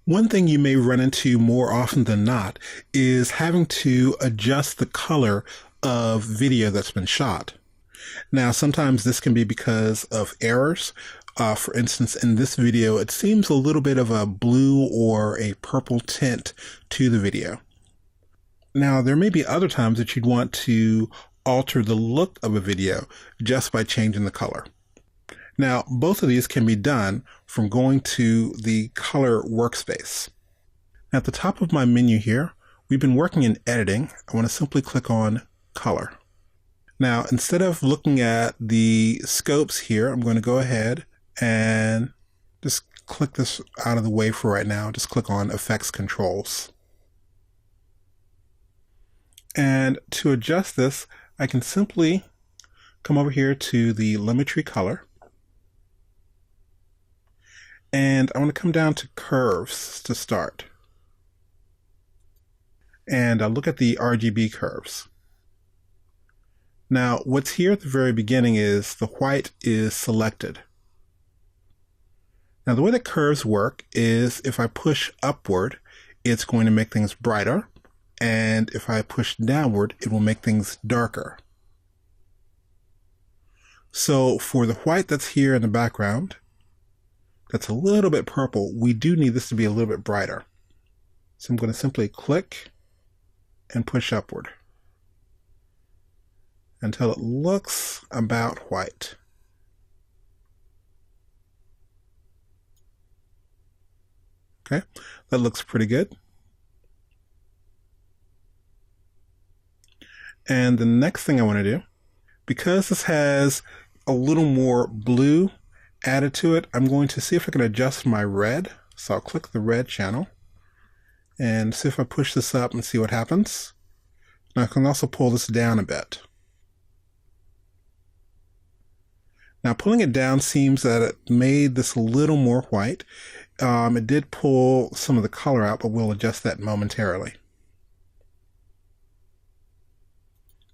One thing you may run into more often than not is having to adjust the color of video that's been shot. Now, sometimes this can be because of errors. For instance, in this video, it seems a little bit of a blue or a purple tint to the video. Now, there may be other times that you'd want to alter the look of a video just by changing the color. Now, both of these can be done from going to the color workspace. At the top of my menu here, we've been working in editing. I want to simply click on color. Now, instead of looking at the scopes here, I'm going to go ahead and just click this out of the way for right now. Just click on effects controls. And to adjust this, I can simply come over here to the Lumetri color. And I want to come down to curves to start. And I'll look at the RGB curves. Now, what's here at the very beginning is the white is selected. Now, the way that curves work is if I push upward, it's going to make things brighter. And if I push downward, it will make things darker. So for the white that's here in the background, that's a little bit purple, we do need this to be a little bit brighter. So I'm going to simply click and push upward until it looks about white. Okay, that looks pretty good. And the next thing I want to do, because this has a little more blue added to it, I'm going to see if I can adjust my red. So I'll click the red channel and see if I push this up and see what happens. Now I can also pull this down a bit. Now pulling it down seems that it made this a little more white. It did pull some of the color out, but we'll adjust that momentarily.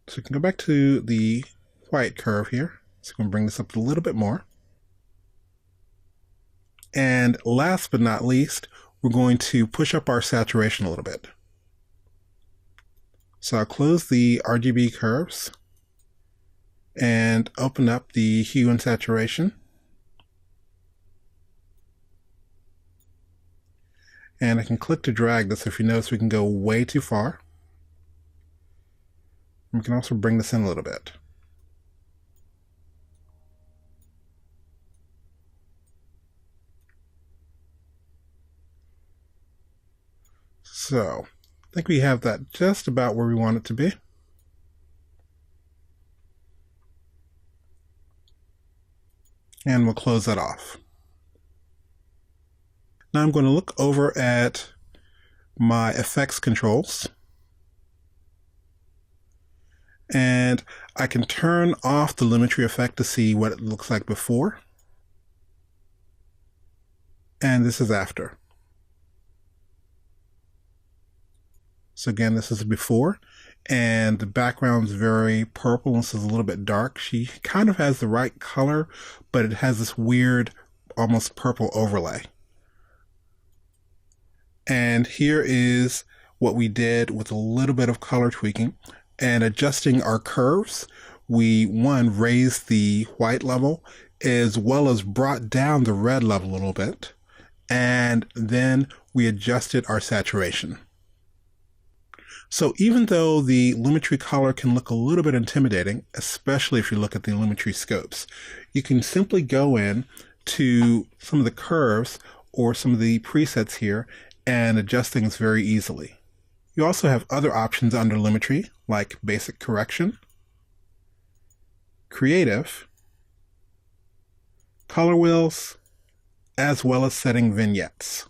So we can go back to the white curve here. So I'm going to bring this up a little bit more. And last but not least, we're going to push up our saturation a little bit. So I'll close the RGB curves and open up the hue and saturation. And I can click to drag this. If you notice, we can go way too far. We can also bring this in a little bit. So, I think we have that just about where we want it to be. And we'll close that off. Now I'm going to look over at my effects controls. And I can turn off the Lumetri effect to see what it looks like before. And this is after. So again, this is before, and the background's very purple, and this is a little bit dark. She kind of has the right color, but it has this weird, almost purple overlay. And here is what we did with a little bit of color tweaking and adjusting our curves. We, one, raised the white level as well as brought down the red level a little bit. And then we adjusted our saturation. So even though the Lumetri color can look a little bit intimidating, especially if you look at the Lumetri scopes, you can simply go in to some of the curves or some of the presets here and adjust things very easily. You also have other options under Lumetri, like basic correction, creative, color wheels, as well as setting vignettes.